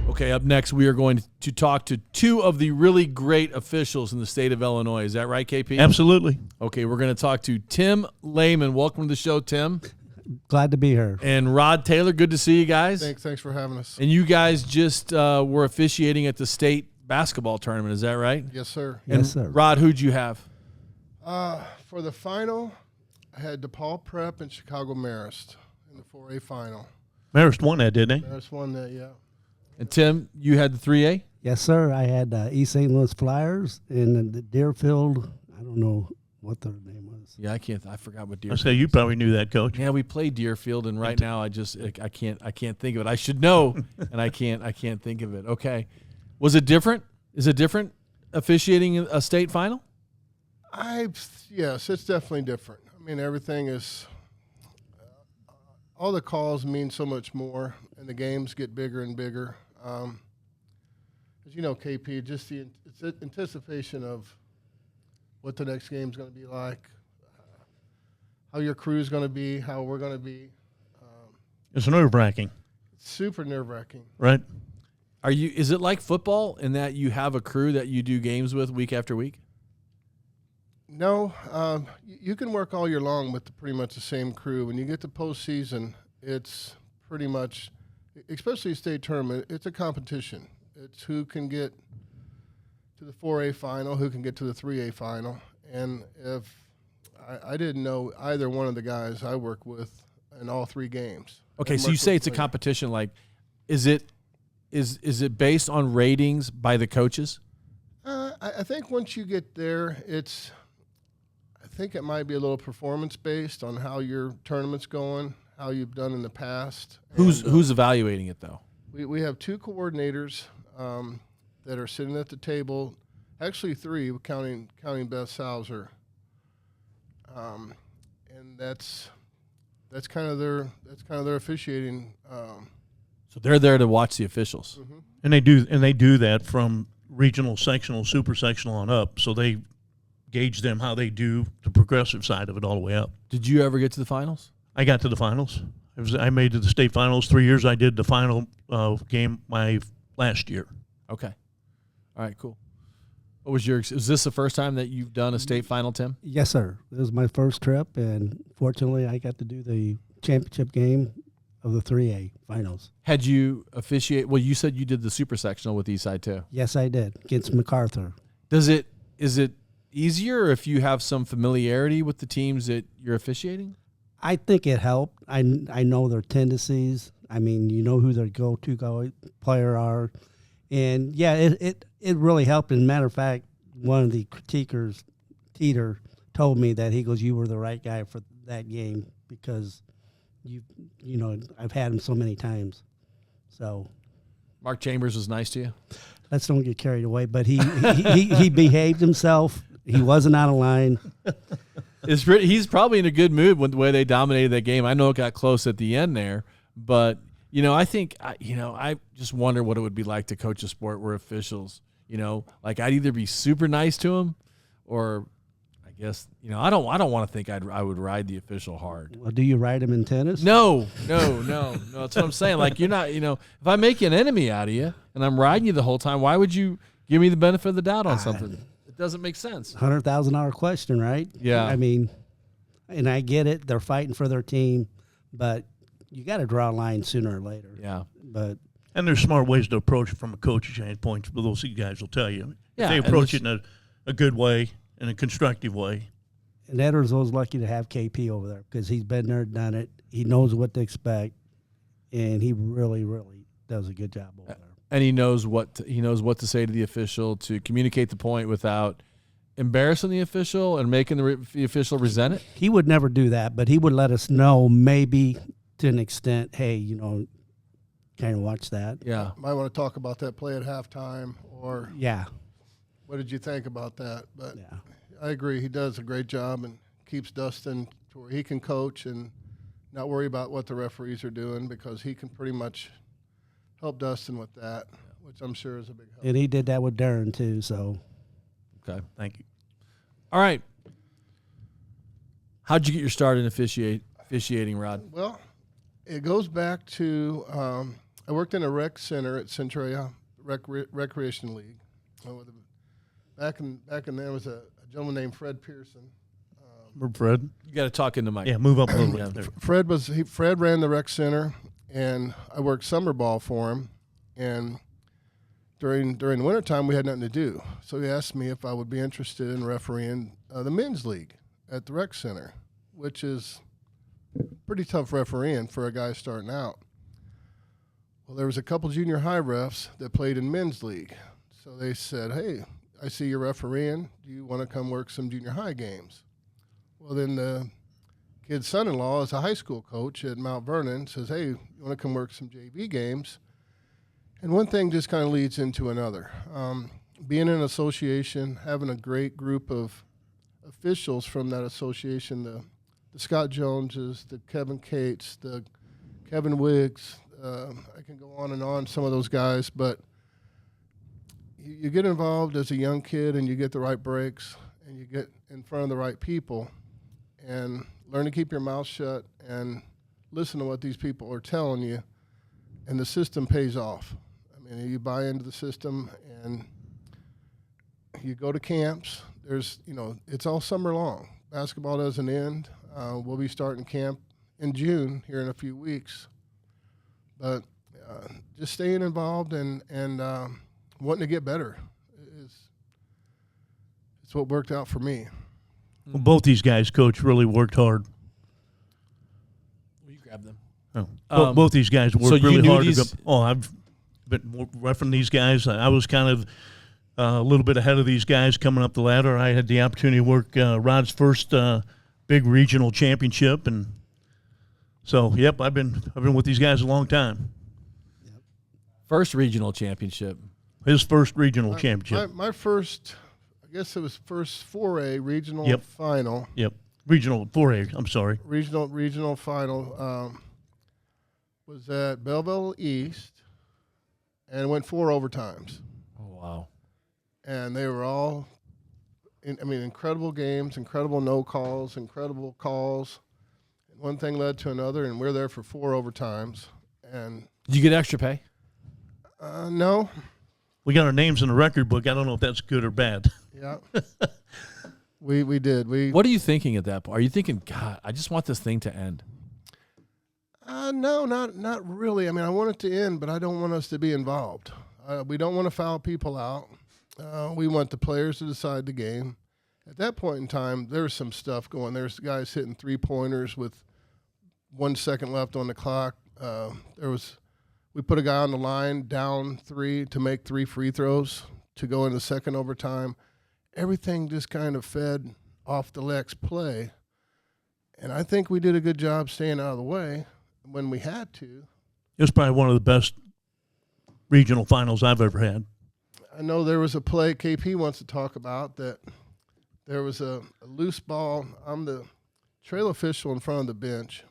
Okay, up next, we are going to talk to two of the really great officials in the state of Illinois. Is that right, KP? Absolutely. Okay, we're going to talk to Tim Luehman. Welcome to the show, Tim. Glad to be here. And Rod Taylor, good to see you guys. Thanks for having us. And you guys just were officiating at the state basketball tournament, is that right? Yes, sir. And Yes, sir. Rod, who'd you have? For the final, I had DePaul Prep and Chicago Marist in the 4A final. Marist won that, didn't they? Marist won that, yeah. And Tim, you had the 3A? Yes, sir. I had East St. Louis Flyers in the Deerfield. I don't know what their name was. Yeah, I forgot what I Deerfield. say you probably knew that, Coach. Yeah, we play Deerfield, and right now I can't think of it. I should know, and I can't think of it. Okay, was it different? Is it different officiating a state final? Yes, it's definitely different. I mean, everything is all the calls mean so much more, and the games get bigger and bigger. As you know, KP, just it's anticipation of what the next game's going to be like, how your crew's going to be, how we're going to be. It's nerve-wracking. Super nerve-wracking. Right? Is it like football in that you have a crew that you do games with week after week? No, you can work all year long with pretty much the same crew. When you get to postseason, it's pretty much, especially state tournament, it's a competition. It's who can get to the 4A final, who can get to the 3A final. And if I didn't know either one of the guys I work with in all three games. Okay, so you say it's a competition. Like, is it based on ratings by the coaches? I think once you get there, I think it might be a little performance-based on how your tournament's going, how you've done in the past. Who's evaluating it, though? We have two coordinators that are sitting at the table, actually three, counting Beth Sauser, and that's kind of their officiating. So they're there to watch the officials. Mm-hmm. And they do that from regional, sectional, super sectional on up. So they gauge them how they do the progressive side of it all the way up. Did you ever get to the finals? I got to the finals. I made it to the state finals 3 years. I did the final game my last year. Okay. All right, cool. Is this the first time that you've done a state final, Tim? Yes, sir. This was my first trip, and fortunately, I got to do the championship game of the 3A finals. Had you officiate? Well, you said you did the super sectional with Eastside too. Yes, I did, against MacArthur. Is it easier if you have some familiarity with the teams that you're officiating? I think it helped. I know their tendencies. I mean, you know who their go-to player are. And, yeah, it really helped. As a matter of fact, one of the critiquers, Teeter, told me that he goes, you were the right guy for that game because, you know, I've had him so many times. So Mark Chambers was nice to you? Let's don't get carried away. But he behaved himself. He wasn't out of line. He's probably in a good mood with the way they dominated that game. I know it got close at the end there, but I just wonder what it would be like to coach a sport where officials, like I'd either be super nice to them, or I guess I don't want to think I would ride the official hard. Well, do you ride him in tennis? No. That's what I'm saying. Like you're not, if I make an enemy out of you and I'm riding you the whole time, why would you give me the benefit of the doubt on something? It doesn't make sense. $100,000 question, right? Yeah. I mean, and I get it. They're fighting for their team, but you got to draw a line sooner or later. Yeah. And there's smart ways to approach it from a coach's standpoint, but those guys will tell you. Yeah, if they approach it in a good way, in a constructive way. And Edwards was lucky to have KP over there because he's been there, done it. He knows what to expect, and he really, really does a good job over there. And he knows what to say to the official to communicate the point without embarrassing the official and making the official resent it. He would never do that, but he would let us know maybe to an extent, hey, kind of watch that. Yeah. Might want to talk about that play at halftime, or what did you think about that? But yeah. I agree. He does a great job and keeps Dustin to where he can coach and not worry about what the referees are doing, because he can pretty much help Dustin with that, which I'm sure is a big help. And he did that with Darren too. So, okay, thank you. All right. How'd you get your start in officiating, Rod? Well, it goes back to I worked in a rec center at Centralia Recreation League. Back in there was a gentleman named Fred Pearson. Fred? You got to talk into Mike. Yeah, move up a little bit. There. Fred ran the rec center, and I worked summer ball for him. And during the wintertime, we had nothing to do. So he asked me if I would be interested in refereeing the men's league at the rec center, which is pretty tough refereeing for a guy starting out. Well, there was a couple junior high refs that played in men's league. So they said, hey, I see you're refereeing. Do you want to come work some junior high games? Well, then the kid's son-in-law is a high school coach at Mount Vernon, says, hey, you want to come work some JV games? And one thing just kind of leads into another. Being in an association, having a great group of officials from that association, the Scott Joneses, the Kevin Cates, the Kevin Wiggs, I can go on and on, some of those guys, but you get involved as a young kid and you get the right breaks and you get in front of the right people and learn to keep your mouth shut and listen to what these people are telling you, and the system pays off. I mean, you buy into the system and you go to camps. There's, it's all summer long. Basketball doesn't end. We'll be starting camp in June here in a few weeks. But just staying involved and wanting to get better it's what worked out for me. Well, both these guys, Coach, really worked hard. Will you grab them? Oh. Both these guys worked really hard. I've been refereeing these guys. I was kind of a little bit ahead of these guys coming up the ladder. I had the opportunity to work Rod's first big regional championship, and so I've been with these guys a long time. First regional championship. His first regional championship. My first, I guess it was first 4A regional final. Yep. Regional 4A. I'm sorry. Regional final was at Belleville East, and went 4 overtimes. Oh wow! And they were all, incredible games, incredible no calls, incredible calls. And one thing led to another, and we're there for 4 overtimes. And did you get extra pay? No. We got our names in the record book. I don't know if that's good or bad. Yeah. we did. What are you thinking at that point? Are you thinking, God, I just want this thing to end? No, not really. I mean, I want it to end, but I don't want us to be involved. We don't want to foul people out. We want the players to decide the game. At that point in time, there was some stuff going. There's guys hitting 3-pointers with 1 second left on the clock. We put a guy on the line down 3 to make 3 free throws to go into second overtime. Everything just kind of fed off the next play. And I think we did a good job staying out of the way when we had to. It was probably one of the best regional finals I've ever had. I know there was a play KP wants to talk about that there was a loose ball. I'm the trail official in front of the bench,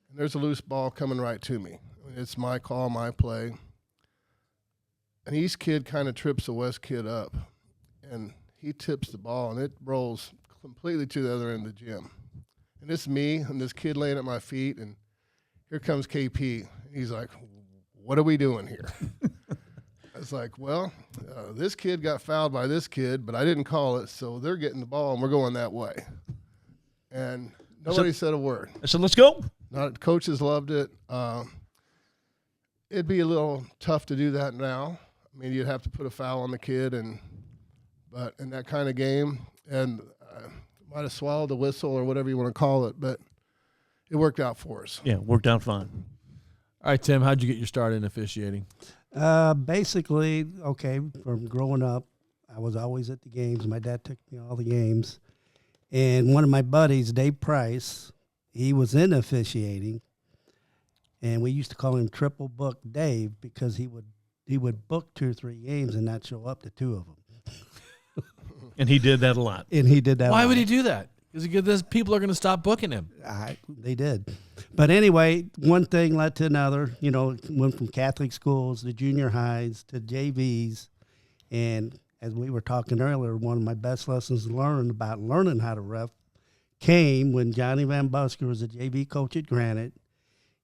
and there's a loose ball coming right to me. It's my call, my play. An East kid kind of trips a West kid up, and he tips the ball, and it rolls completely to the other end of the gym. And it's me and this kid laying at my feet, and here comes KP. He's like, what are we doing here? I was like, well, this kid got fouled by this kid, but I didn't call it, so they're getting the ball, and we're going that way. And nobody said a word. I said, let's go. Coaches loved it. It'd be a little tough to do that now. I mean, you'd have to put a foul on the kid, but in that kind of game, and might have swallowed the whistle or whatever you want to call it, but it worked out for us. Yeah, it worked out fine. All right, Tim, how'd you get your start in officiating? Basically, from growing up, I was always at the games. My dad took me to all the games. And one of my buddies, Dave Price, he was in officiating. And we used to call him Triple Book Dave because he would book 2 or 3 games and not show up to 2 of them. And he did that a lot. Why would he do that? Because people are going to stop booking him. They did. But anyway, one thing led to another. Went from Catholic schools to junior highs to JVs. And as we were talking earlier, one of my best lessons learned about learning how to ref came when Johnny Van Busker was a JV coach at Granite.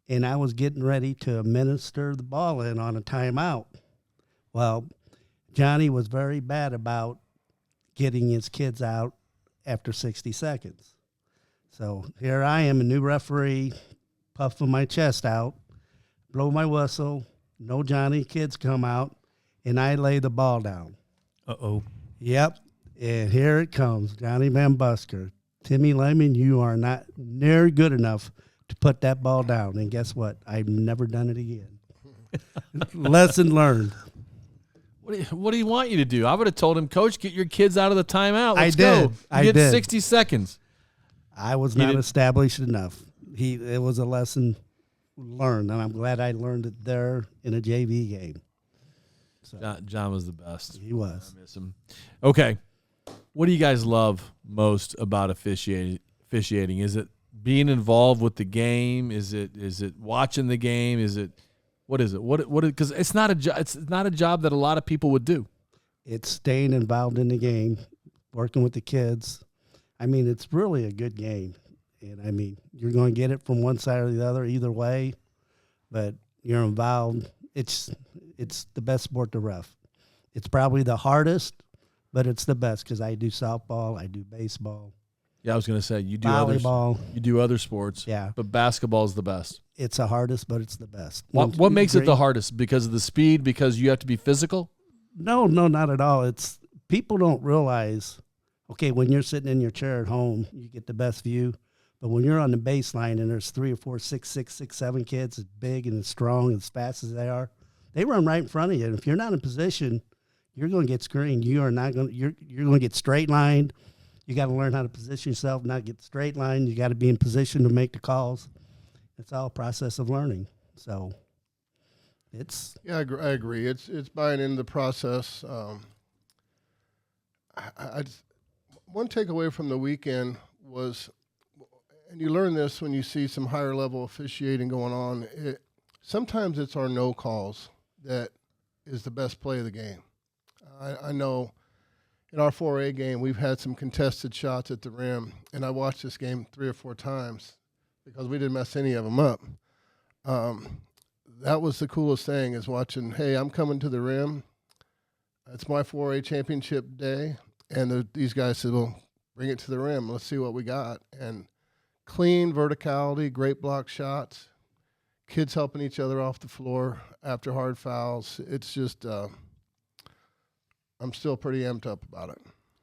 and I was getting ready to administer the ball in on a timeout. Well, Johnny was very bad about getting his kids out after 60 seconds. So here I am, a new referee, puffing my chest out, blow my whistle, no Johnny, kids come out, and I lay the ball down. Uh-oh. Yep, and here it comes, Johnny Van Busker. Timmy Lyman, you are not near good enough to put that ball down. And guess what? I've never done it again. Lesson learned. What do you want you to do? I would have told him, Coach, get your kids out of the timeout. Let's go. You get 60 seconds. I was not established enough. It was a lesson learned, and I'm glad I learned it there in a JV game. So, John was the best. He was. I miss him. Okay. What do you guys love most about officiating? Is it being involved with the game? Is it watching the game? What is it? Because it's not a job that a lot of people would do. It's staying involved in the game, working with the kids. I mean, it's really a good game. And, I mean, you're going to get it from one side or the other either way, but you're involved. It's the best sport to ref. It's probably the hardest, but it's the best because I do softball, I do baseball. Yeah, I was going to say, you do volleyball. You do other sports. Yeah. But basketball is the best. It's the hardest, but it's the best. What makes it the hardest? Because of the speed? Because you have to be physical? No, not at all. It's people don't realize, okay, when you're sitting in your chair at home, you get the best view. But when you're on the baseline and there's 3 or 4, 6, 7 kids as big and as strong and as fast as they are, they run right in front of you. And if you're not in position, you're going to get screened. You're going to get straight lined. You got to learn how to position yourself, not get straight line. You got to be in position to make the calls. It's all a process of learning. So it's I agree. It's buying into the process. One takeaway from the weekend was, and you learn this when you see some higher level officiating going on. Sometimes it's our no calls that is the best play of the game. I know in our 4A game we've had some contested shots at the rim, and I watched this game 3 or 4 times because we didn't mess any of them up. That was the coolest thing, is watching, hey, I'm coming to the rim. It's my 4A championship day. And these guys said, well, bring it to the rim. Let's see what we got. And clean verticality, great block shots, kids helping each other off the floor after hard fouls. It's just I'm still pretty amped up about it.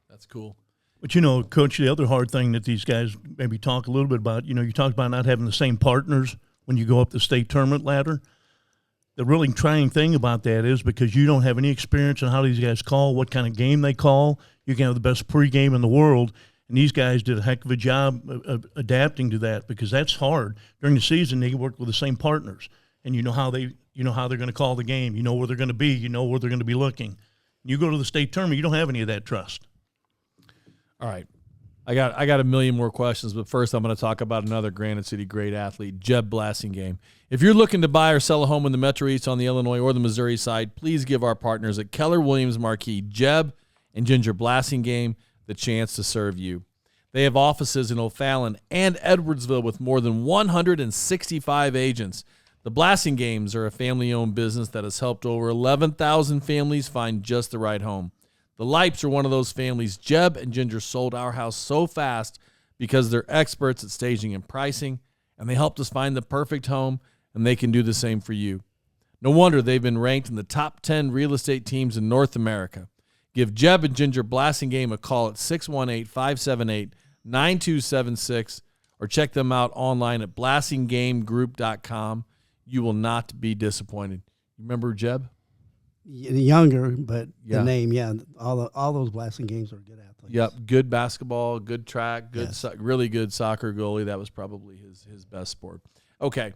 That's cool. But, Coach, the other hard thing that these guys maybe talk a little bit about, you talked about not having the same partners when you go up the state tournament ladder. The really trying thing about that is because you don't have any experience on how these guys call, what kind of game they call. You can have the best pregame in the world, and these guys did a heck of a job of adapting to that because that's hard. During the season, they work with the same partners, and you know how they're going to call the game. You know where they're going to be. You know where they're going to be looking. You go to the state tournament, you don't have any of that trust. All right. I got a million more questions, but first I'm going to talk about another Granite City great athlete, Jeb Blassingame. If you're looking to buy or sell a home in the Metro East on the Illinois or the Missouri side, please give our partners at Keller Williams Marquis, Jeb and Ginger Blassingame, the chance to serve you. They have offices in O'Fallon and Edwardsville with more than 165 agents. The Blassingames are a family-owned business that has helped over 11,000 families find just the right home. The Lipes are one of those families. Jeb and Ginger sold our house so fast because they're experts at staging and pricing, and they helped us find the perfect home, and they can do the same for you. No wonder they've been ranked in the top 10 real estate teams in North America. Give Jeb and Ginger Blassingame a call at 618-578-9276 or check them out online at blassinggamegroup.com. You will not be disappointed. You remember Jeb? Younger, but the name, all those Blassingame are good athletes. Yep, good basketball, good track, really good soccer goalie. That was probably his best sport. Okay,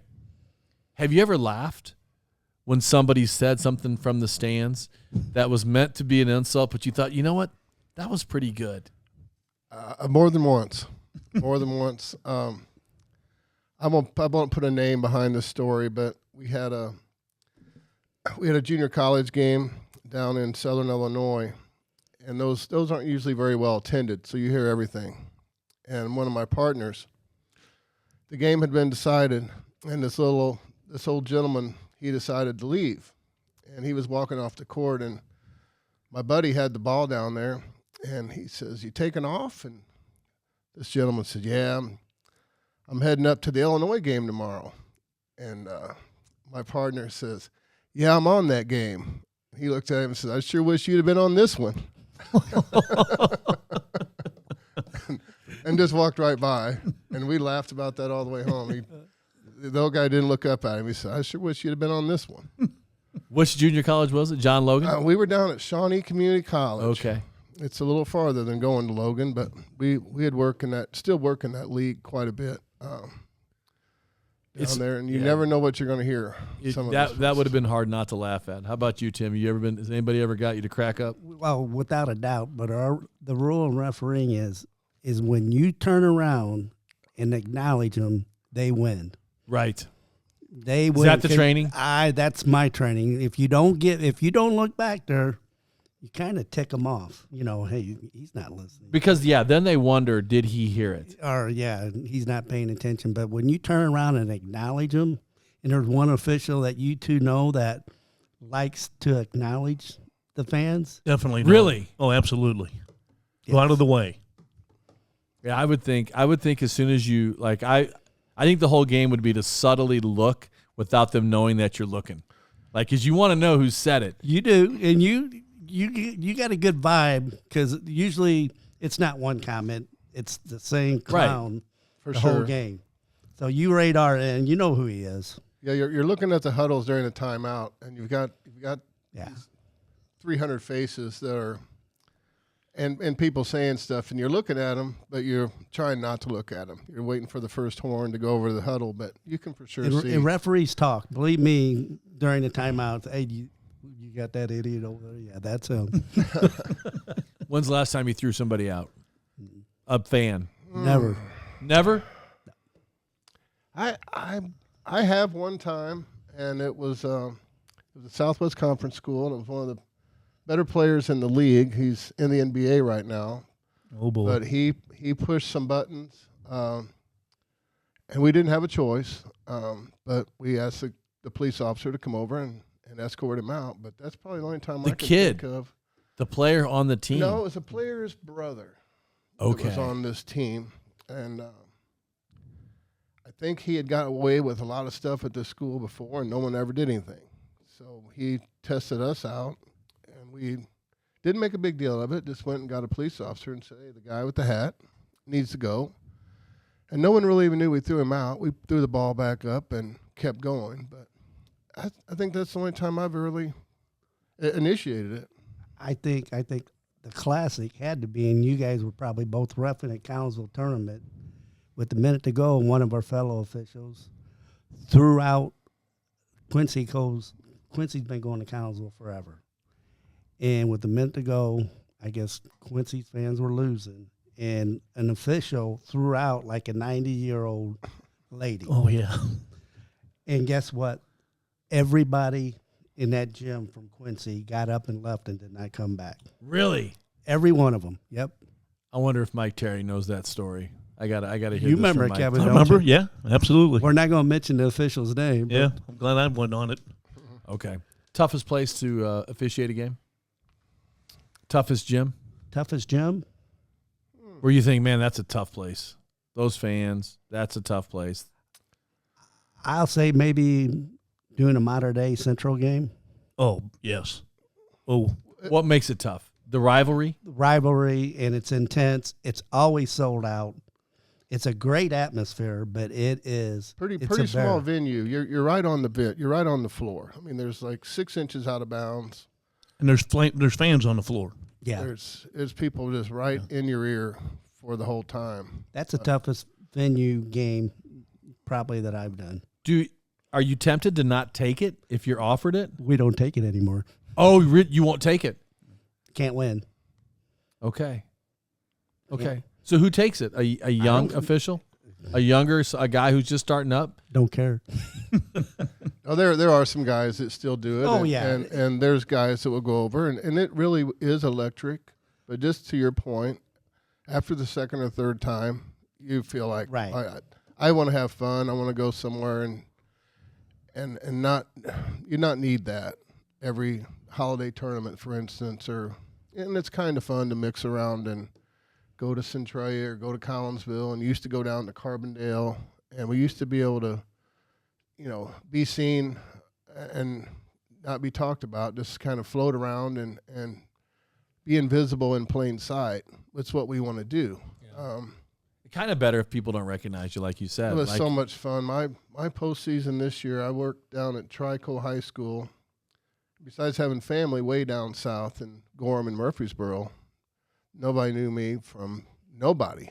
have you ever laughed when somebody said something from the stands that was meant to be an insult, but you thought, you know what, that was pretty good? More than once. More than once. I won't put a name behind the story, but we had a junior college game down in Southern Illinois, and those aren't usually very well attended, so you hear everything. And one of my partners, the game had been decided, and this old gentleman, he decided to leave, and he was walking off the court, and my buddy had the ball down there, and he says, "You taking off?" And this gentleman said, "Yeah, I'm heading up to the Illinois game tomorrow." And my partner says, "Yeah, I'm on that game." He looked at him and said, "I sure wish you'd have been on this one." And just walked right by, and we laughed about that all the way home. The old guy didn't look up at him. He said, "I sure wish you'd have been on this one." Which junior college was it? John Logan? We were down at Shawnee Community College. Okay. It's a little farther than going to Logan, but we had still work in that league quite a bit down there, and you never know what you're going to hear. That would have been hard not to laugh at. How about you, Tim? Has anybody ever got you to crack up? Well, without a doubt, but the rule in refereeing is when you turn around and acknowledge them, they win. Right. They win. Is that the training? That's my training. If you don't look back there, you kind of tick them off. Hey, he's not listening. Because then they wonder, did he hear it? Or he's not paying attention. But when you turn around and acknowledge them, and there's one official that you two know that likes to acknowledge the fans, Definitely not. Really? Oh, absolutely. Yes. Go out of the way. Yeah, I would think as soon as you I think the whole game would be to subtly look without them knowing that you're looking. Because you want to know who said it. You do, and you got a good vibe because usually it's not one comment; it's the same clown for the sure. whole game. So you radar in, you know who he is. Yeah, you're looking at the huddles during the timeout, and you've got 300 faces that are and people saying stuff, and you're looking at them, but you're trying not to look at them. You're waiting for the first horn to go over the huddle, but you can for sure see. And referees talk. Believe me, during the timeouts, hey, you got that idiot over there? Yeah, that's him. When's the last time you threw somebody out? A fan? Never. Never? I have one time, and it was a Southwest Conference school, and it was one of the better players in the league. He's in the NBA right now. Oh, boy. But he pushed some buttons, and we didn't have a choice. But we asked the police officer to come over and escort him out. But that's probably the only time I can think of. The player on the team? No, it was a player's brother. Okay. That was on this team. And I think he had got away with a lot of stuff at this school before, and no one ever did anything. So he tested us out. We didn't make a big deal of it, just went and got a police officer and said, "Hey, the guy with the hat needs to go." And no one really even knew we threw him out. We threw the ball back up and kept going. But I think that's the only time I've really initiated it. I think the classic had to be, and you guys were probably both reffing at Council tournament, with a minute to go, one of our fellow officials threw out Quincy Cole's. Quincy's been going to Council forever. And with a minute to go, I guess Quincy's fans were losing. And an official threw out like a 90-year-old lady. Oh, yeah. And guess what? Everybody in that gym from Quincy got up and left and did not come back. Really? Every one of them. Yep. I wonder if Mike Terry knows that story. I gotta hear You this remember from it, Mike. Kevin, I don't remember? you? Yeah, absolutely. We're not going to mention the official's name. but Yeah, I'm glad I went on it. Okay. Toughest place to officiate a game? Toughest gym? Toughest gym? Where you think, man, that's a tough place. Those fans, that's a tough place. I'll say maybe doing a modern-day Central game. Oh, yes. Oh, What makes it tough? The rivalry? Rivalry, and it's intense. It's always sold out. It's a great atmosphere, but it's Pretty a small bear. venue. You're right on the bit. You're right on the floor. I mean, there's like 6 inches out of bounds. and there's fans on the floor. Yeah, There's people just right in your ear for the whole time. that's the toughest venue game probably that I've done. Are you tempted to not take it if you're offered it? We don't take it anymore. Oh, you won't take it. Can't win. Okay. Okay. Yeah. So who takes it? A young official? A guy who's just starting up? Don't care. Oh, there are some guys that still do it. Oh, and, yeah. And there's guys that will go over, and it really is electric. But just to your point, after the second or third time, you feel like, Right. I want to have fun. I want to go somewhere and and not you not need that every holiday tournament, for instance, and it's kind of fun to mix around and go to Centralia or go to Collinsville, and used to go down to Carbondale, and we used to be able to, be seen and not be talked about, just kind of float around and be invisible in plain sight. That's what we want to do. Yeah. Kind of better if people don't recognize you, like you said. It was so much fun. My postseason this year, I worked down at Trico High School. Besides having family way down south in Gorham and Murfreesboro, nobody knew me from nobody.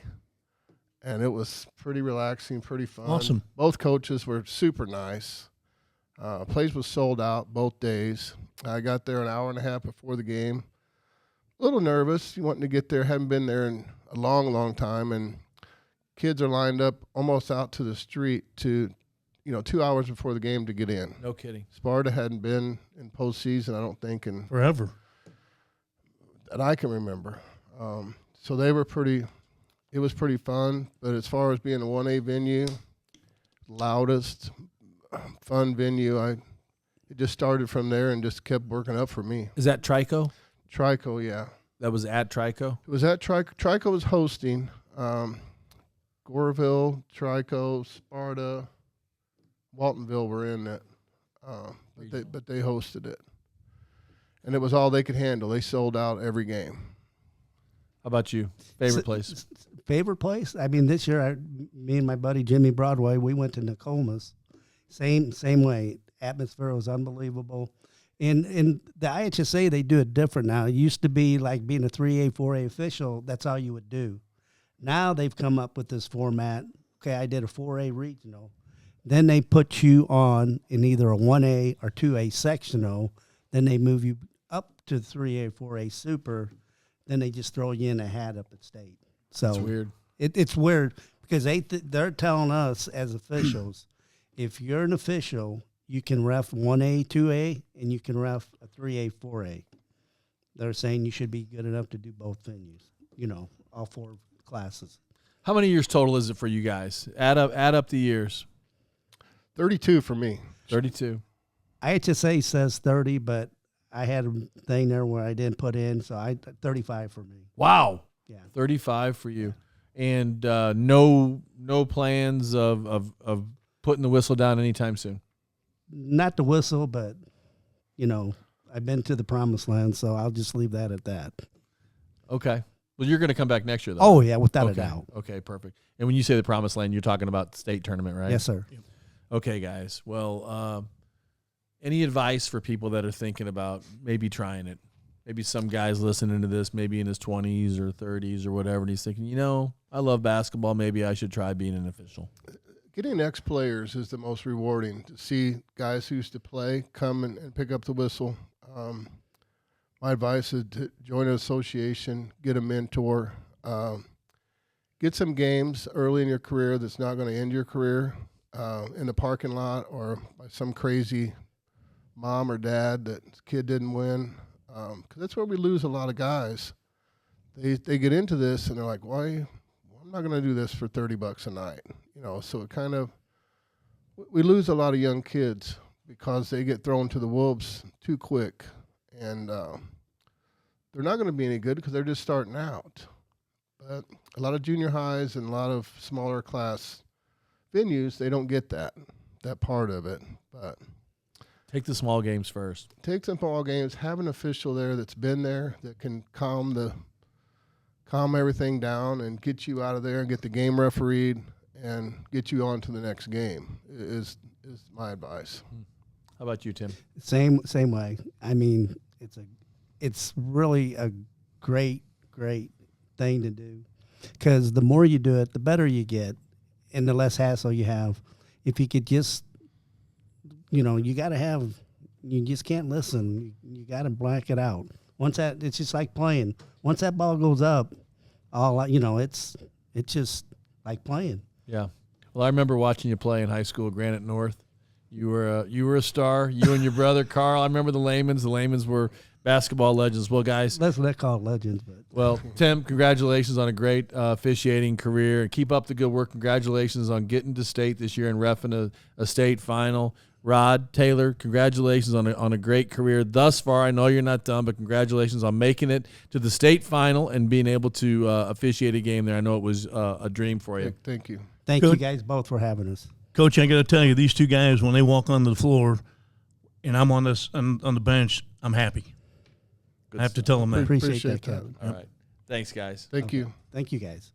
And it was pretty relaxing, pretty fun. Awesome. Both coaches were super nice. Place was sold out both days. I got there an hour and a half before the game. A little nervous. You wanting to get there. Haven't been there in a long, long time. And kids are lined up almost out to the street to, 2 hours before the game to get in. No kidding. Sparta hadn't been in postseason, I don't think, in forever that I can remember. So they were it was pretty fun. But as far as being a 1A venue, loudest, fun venue, it just started from there and just kept working up for me. Is that Trico? Trico, yeah. That was at Trico? It was at Trico. Trico was hosting. Goreville, Trico, Sparta, Waltonville were in it, but they hosted it. And it was all they could handle. They sold out every game. How about you? Favorite place? Favorite place? I mean, this year, me and my buddy Jimmy Broadway, we went to Nokomis. Same way. Atmosphere was unbelievable. In the IHSA, they do it different now. It used to be like being a 3A, 4A official. That's all you would do. Now they've come up with this format. Okay, I did a 4A regional. Then they put you on in either a 1A or 2A sectional. Then they move you up to 3A, 4A super. Then they just throw you in a hat up at state. So that's weird. It's weird because they're telling us as officials, if you're an official, you can ref 1A, 2A, and you can ref a 3A, 4A. They're saying you should be good enough to do both venues, all 4 classes. How many years total is it for you guys? Add up the years. 32 for me. 32. IHSA says 30, but I had a thing there where I didn't put in, so 35 for me. Wow. Yeah. 35 for you. And no plans of putting the whistle down anytime soon. Not the whistle, but I've been to the promised land, so I'll just leave that at that. Okay. Well, you're going to come back next year, though. Oh, yeah, without a doubt. Okay, perfect. And when you say the promised land, you're talking about the state tournament, right? Yes, sir. Yep. Okay, guys. Well, any advice for people that are thinking about maybe trying it? Maybe some guy's listening to this, maybe in his 20s or 30s or whatever, and he's thinking, I love basketball. Maybe I should try being an official. Getting ex-players is the most rewarding, to see guys who used to play come and pick up the whistle. My advice is to join an association, get a mentor, get some games early in your career that's not going to end your career in the parking lot or by some crazy mom or dad that kid didn't win. Because that's where we lose a lot of guys. They get into this and they're like, why? I'm not going to do this for $30 a night. So it kind of, we lose a lot of young kids because they get thrown to the wolves too quick. And they're not going to be any good because they're just starting out. But a lot of junior highs and a lot of smaller class venues, they don't get that part of it. But take the small games first. Take some small games. Have an official there that's been there that can calm everything down and get you out of there and get the game refereed and get you on to the next game is my advice. How about you, Tim? Same way. I mean, it's really a great thing to do because the more you do it, the better you get and the less hassle you have. If you could just, you got to have, you just can't listen. You got to black it out. It's just like playing. Once that ball goes up, it's just like playing. Yeah. Well, I remember watching you play in high school at Granite North. You were a star. You and your brother Carl. I remember the Luehmans. The Luehmans were basketball legends. Well, guys, let's call it legends. But well, Tim, congratulations on a great officiating career. Keep up the good work. Congratulations on getting to state this year and reffing a state final. Rod Taylor, congratulations on a great career thus far. I know you're not done, but congratulations on making it to the state final and being able to officiate a game there. I know it was a dream for you. Thank you. Thank you guys both for having us. Coach, I got to tell you, these two guys, when they walk onto the floor and I'm on the bench, I'm happy. Good I have to tell them that. Appreciate that, that. Kevin. All right. Thanks, guys. Thank you. Thank you, guys.